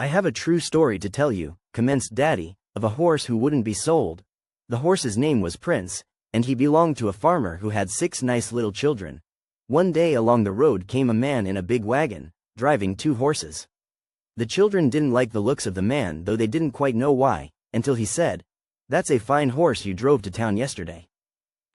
I have a true story to tell you, commenced Daddy, of a horse who wouldn't be sold. The horse's name was Prince, and he belonged to a farmer who had 6 nice little children. One day along the road came a man in a big wagon, driving 2 horses. The children didn't like the looks of the man, though they didn't quite know why, until he said, "That's a fine horse you drove to town yesterday.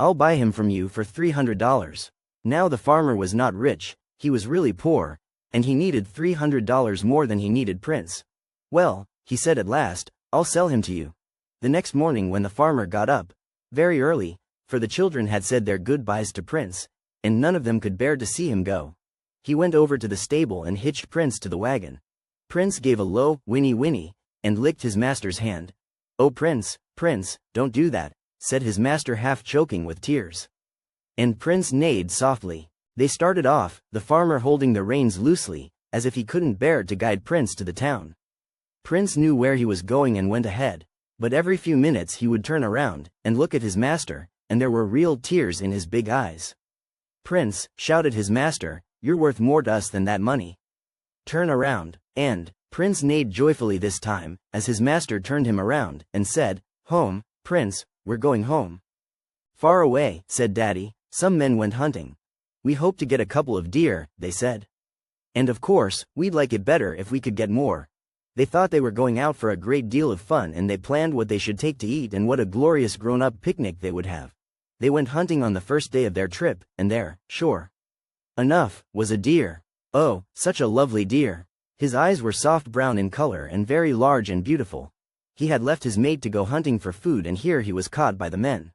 I'll buy him from you for $300. Now the farmer was not rich, he was really poor, and he needed $300 more than he needed Prince. "Well," he said at last, "I'll sell him to you." The next morning when the farmer got up, very early, for the children had said their goodbyes to Prince, and none of them could bear to see him go, he went over to the stable and hitched Prince to the wagon. Prince gave a low, whinny, and licked his master's hand. "Oh Prince, Prince, don't do that," said his master, half choking with tears. And Prince neighed softly. They started off, the farmer holding the reins loosely, as if he couldn't bear to guide Prince to the town. Prince knew where he was going and went ahead, but every few minutes he would turn around and look at his master, and there were real tears in his big eyes. "Prince," shouted his master, "you're worth more to us than that money. Turn around," and Prince neighed joyfully this time, as his master turned him around, and said, "Home, Prince, we're going home." "Far away," said Daddy, "some men went hunting. We hope to get a couple of deer," they said. "And of course, we'd like it better if we could get more." They thought they were going out for a great deal of fun, and they planned what they should take to eat and what a glorious grown-up picnic they would have. They went hunting on the first day of their trip, and there, sure enough, was a deer. Oh, such a lovely deer. His eyes were soft brown in color and very large and beautiful. He had left his mate to go hunting for food, and here he was caught by the men.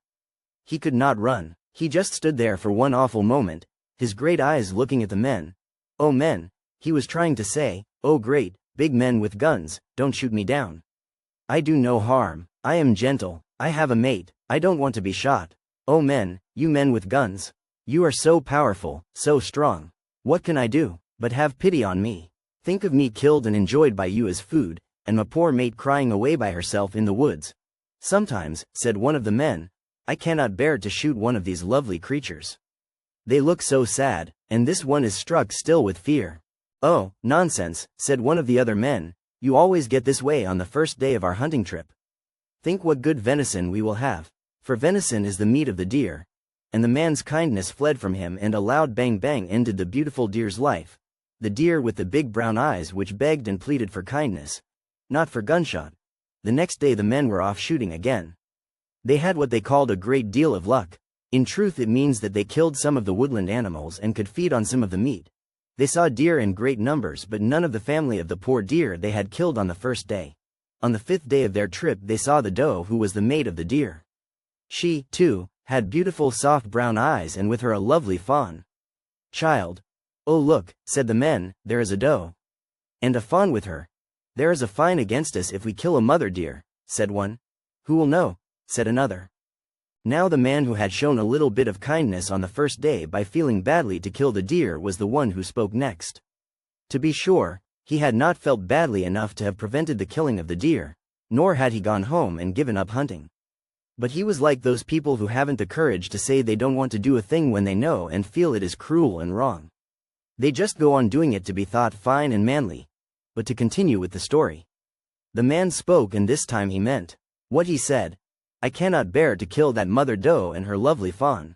He could not run. He just stood there for one awful moment, his great eyes looking at the men. "Oh men," he was trying to say, "oh great, big men with guns, don't shoot me down. I do no harm, I am gentle, I have a mate, I don't want to be shot. Oh men, you men with guns. You are so powerful, so strong. What can I do but have pity on me? Think of me killed and enjoyed by you as food, and my poor mate crying away by herself in the woods. Sometimes," said one of the men, "I cannot bear to shoot one of these lovely creatures. They look so sad, and this one is struck still with fear." "Oh, nonsense," said one of the other men, "you always get this way on the first day of our hunting trip. Think what good venison we will have, for venison is the meat of the deer." And the man's kindness fled from him, and a loud bang ended the beautiful deer's life, the deer with the big brown eyes which begged and pleaded for kindness, not for gunshot. The next day the men were off shooting again. They had what they called a great deal of luck. In truth it means that they killed some of the woodland animals and could feed on some of the meat. They saw deer in great numbers, but none of the family of the poor deer they had killed on the first day. On the 5th day of their trip they saw the doe who was the mate of the deer. She, too, had beautiful soft brown eyes, and with her a lovely fawn. "Child." "Oh look," said the men, "there is a doe. And a fawn with her." "There is a fine against us if we kill a mother deer," said one. "Who will know?" said another. Now the man who had shown a little bit of kindness on the first day by feeling badly to kill the deer was the one who spoke next. To be sure, he had not felt badly enough to have prevented the killing of the deer, nor had he gone home and given up hunting. But he was like those people who haven't the courage to say they don't want to do a thing when they know and feel it is cruel and wrong. They just go on doing it to be thought fine and manly. But to continue with the story. The man spoke, and this time he meant what he said. "I cannot bear to kill that mother doe and her lovely fawn.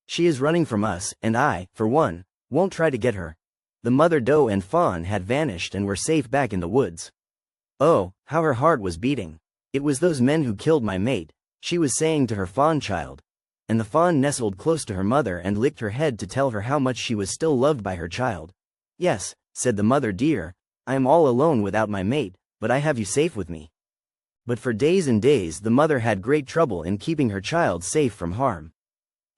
She is running from us, and I, for one, won't try to get her." The mother doe and fawn had vanished and were safe back in the woods. Oh, how her heart was beating. "It was those men who killed my mate," she was saying to her fawn child. And the fawn nestled close to her mother and licked her head to tell her how much she was still loved by her child. "Yes," said the mother deer, "I am all alone without my mate, but I have you safe with me." But for days and days the mother had great trouble in keeping her child safe from harm.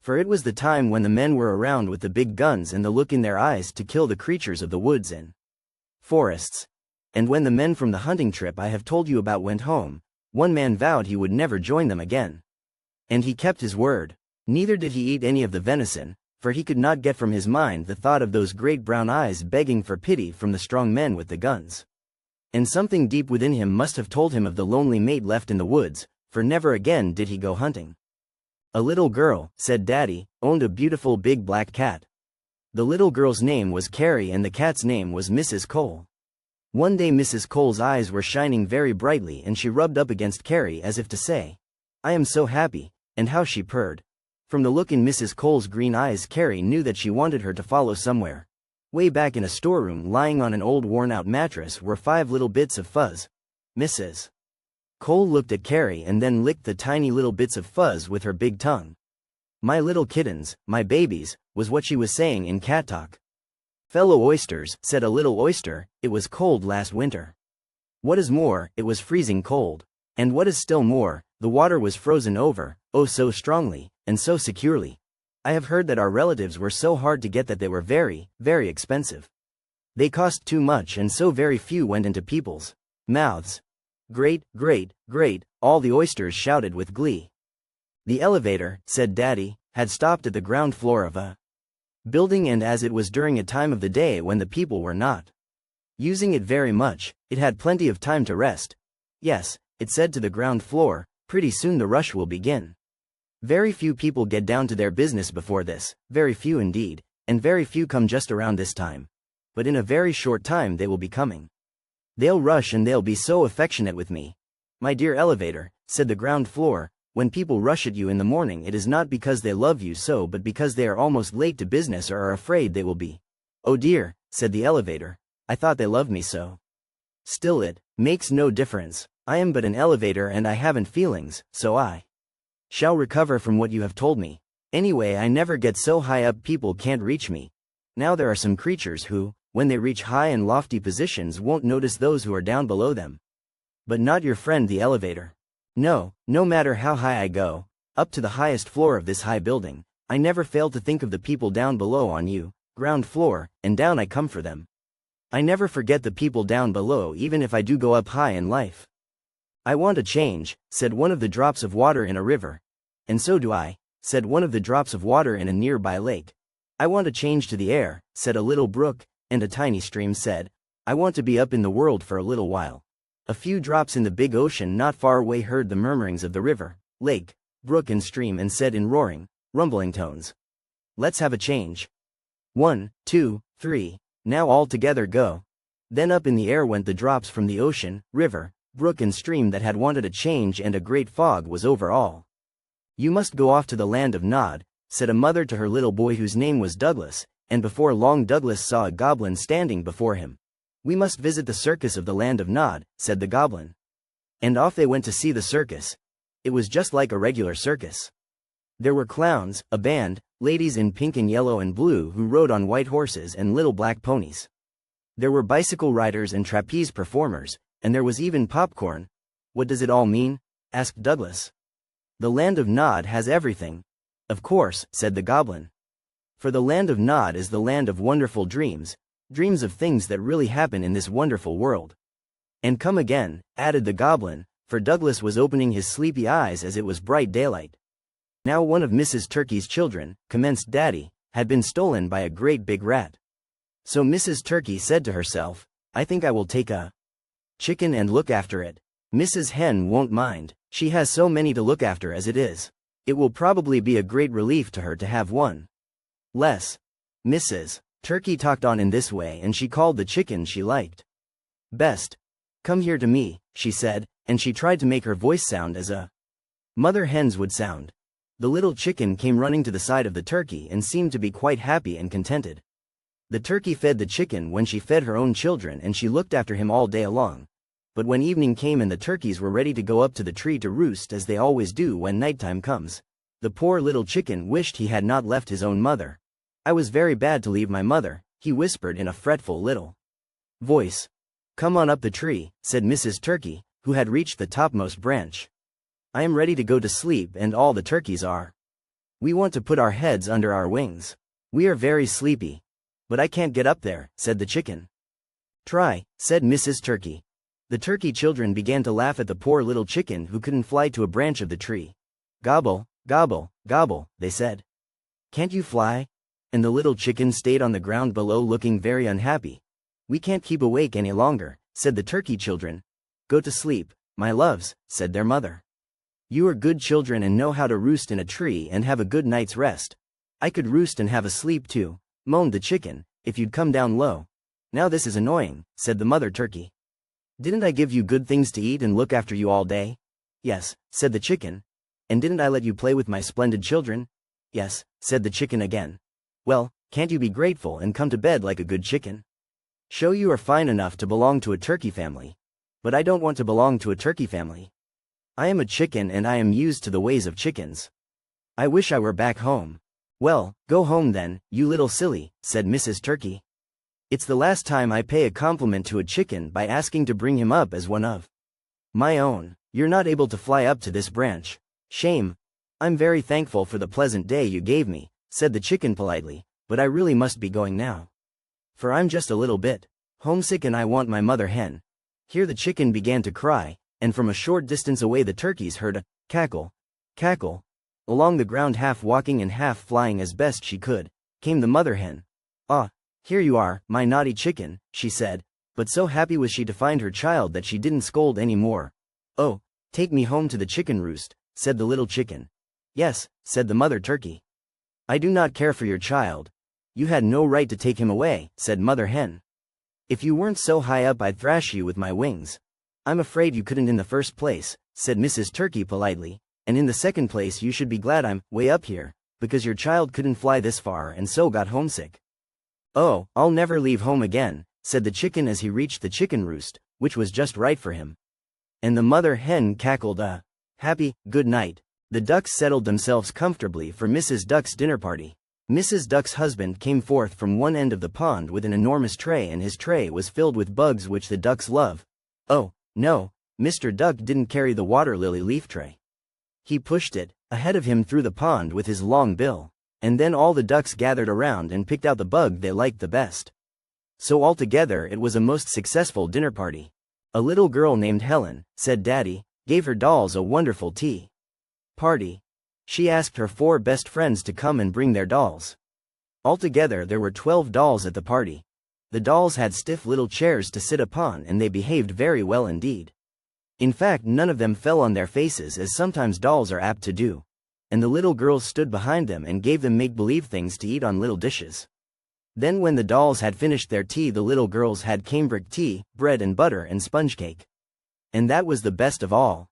For it was the time when the men were around with the big guns and the look in their eyes to kill the creatures of the woods and forests. And when the men from the hunting trip I have told you about went home, one man vowed he would never join them again. And he kept his word. Neither did he eat any of the venison, for he could not get from his mind the thought of those great brown eyes begging for pity from the strong men with the guns. And something deep within him must have told him of the lonely mate left in the woods, for never again did he go hunting. "A little girl," said Daddy, "owned a beautiful big black cat. The little girl's name was Carrie and the cat's name was Mrs. Cole. One day Mrs. Cole's eyes were shining very brightly and she rubbed up against Carrie as if to say, "I am so happy," and how she purred. From the look in Mrs. Cole's green eyes, Carrie knew that she wanted her to follow somewhere. Way back in a storeroom, lying on an old worn-out mattress, were 5 little bits of fuzz. Mrs. Cole looked at Carrie and then licked the tiny little bits of fuzz with her big tongue. "My little kittens, my babies," was what she was saying in cat talk. "Fellow oysters," said a little oyster, "it was cold last winter. What is more, it was freezing cold. And what is still more, the water was frozen over, oh so strongly, and so securely. I have heard that our relatives were so hard to get that they were very, very expensive. They cost too much and so very few went into people's mouths." "Great, great, great," all the oysters shouted with glee. "The elevator," said Daddy, "had stopped at the ground floor of a building, and as it was during a time of the day when the people were not using it very much, it had plenty of time to rest. Yes, it said to the ground floor, pretty soon the rush will begin. Very few people get down to their business before this, very few indeed, and very few come just around this time. But in a very short time they will be coming. They'll rush and they'll be so affectionate with me. My dear elevator," said the ground floor, "when people rush at you in the morning it is not because they love you so but because they are almost late to business or are afraid they will be." "Oh dear," said the elevator, "I thought they loved me so." "Still it makes no difference. I am but an elevator and I haven't feelings, so I shall recover from what you have told me. Anyway, I never get so high up people can't reach me. Now there are some creatures who, when they reach high and lofty positions, won't notice those who are down below them. But not your friend the elevator. No, no matter how high I go, up to the highest floor of this high building, I never fail to think of the people down below on you, ground floor, and down I come for them. I never forget the people down below even if I do go up high in life." "I want a change," said one of the drops of water in a river. "And so do I," said one of the drops of water in a nearby lake. "I want a change to the air," said a little brook, and a tiny stream said, "I want to be up in the world for a little while." A few drops in the big ocean not far away heard the murmurings of the river, lake, brook and stream and said in roaring, rumbling tones, "Let's have a change. 1, 2, 3, now all together go." Then up in the air went the drops from the ocean, river, brook and stream that had wanted a change, and a great fog was over all. "You must go off to the land of Nod," said a mother to her little boy whose name was Douglas, and before long Douglas saw a goblin standing before him. "We must visit the circus of the land of Nod," said the goblin. And off they went to see the circus. It was just like a regular circus. There were clowns, a band, ladies in pink and yellow and blue who rode on white horses and little black ponies. There were bicycle riders and trapeze performers, and there was even popcorn. "What does it all mean?" asked Douglas. "The land of Nod has everything." "Of course," said the goblin. "For the land of Nod is the land of wonderful dreams, dreams of things that really happen in this wonderful world." "And come again," added the goblin, for Douglas was opening his sleepy eyes as it was bright daylight. Now one of Mrs. Turkey's children, commenced Daddy, had been stolen by a great big rat. So Mrs. Turkey said to herself, "I think I will take a chicken and look after it. Mrs. Hen won't mind, she has so many to look after as it is. It will probably be a great relief to her to have one less." Mrs. Turkey talked on in this way, and she called the chicken she liked best. "Come here to me," she said, and she tried to make her voice sound as a mother hen's would sound. The little chicken came running to the side of the turkey and seemed to be quite happy and contented. The turkey fed the chicken when she fed her own children, and she looked after him all day long. But when evening came and the turkeys were ready to go up to the tree to roost as they always do when nighttime comes, the poor little chicken wished he had not left his own mother. "I was very bad to leave my mother," he whispered in a fretful little voice. "Come on up the tree," said Mrs. Turkey, who had reached the topmost branch. "I am ready to go to sleep, and all the turkeys are. We want to put our heads under our wings. We are very sleepy." "But I can't get up there," said the chicken. "Try," said Mrs. Turkey. The turkey children began to laugh at the poor little chicken who couldn't fly to a branch of the tree. "Gobble, gobble, gobble," they said. "Can't you fly?" And the little chicken stayed on the ground below looking very unhappy. "We can't keep awake any longer," said the turkey children. "Go to sleep, my loves," said their mother. "You are good children and know how to roost in a tree and have a good night's rest." "I could roost and have a sleep too," moaned the chicken, "if you'd come down low." Now this is annoying, said the mother turkey. Didn't I give you good things to eat and look after you all day? Yes, said the chicken. And didn't I let you play with my splendid children? Yes, said the chicken again. Well, can't you be grateful and come to bed like a good chicken? Show you are fine enough to belong to a turkey family. But I don't want to belong to a turkey family. I am a chicken and I am used to the ways of chickens. I wish I were back home. Well, go home then, you little silly, said Mrs. Turkey. It's the last time I pay a compliment to a chicken by asking to bring him up as one of my own. You're not able to fly up to this branch. Shame. I'm very thankful for the pleasant day you gave me, said the chicken politely, but I really must be going now. For I'm just a little bit homesick and I want my mother hen. Here the chicken began to cry, and from a short distance away the turkeys heard a cackle, cackle. Along the ground, half walking and half flying as best she could, came the mother hen. Ah, here you are, my naughty chicken, she said, but so happy was she to find her child that she didn't scold any more. Oh, take me home to the chicken roost, said the little chicken. Yes, said the mother turkey. I do not care for your child. You had no right to take him away, said mother hen. If you weren't so high up I'd thrash you with my wings. I'm afraid you couldn't in the first place, said Mrs. Turkey politely. And in the second place you should be glad I'm way up here, because your child couldn't fly this far and so got homesick. Oh, I'll never leave home again, said the chicken as he reached the chicken roost, which was just right for him. And the mother hen cackled a happy good night. The ducks settled themselves comfortably for Mrs. Duck's dinner party. Mrs. Duck's husband came forth from one end of the pond with an enormous tray, and his tray was filled with bugs which the ducks love. Oh, no, Mr. Duck didn't carry the water lily leaf tray. He pushed it ahead of him through the pond with his long bill, and then all the ducks gathered around and picked out the bug they liked the best. So altogether it was a most successful dinner party. A little girl named Helen, said Daddy, gave her dolls a wonderful tea party. She asked her 4 best friends to come and bring their dolls. Altogether there were 12 dolls at the party. The dolls had stiff little chairs to sit upon and they behaved very well indeed. In fact, none of them fell on their faces as sometimes dolls are apt to do. And the little girls stood behind them and gave them make-believe things to eat on little dishes. Then when the dolls had finished their tea, the little girls had cambric tea, bread and butter and sponge cake. And that was the best of all.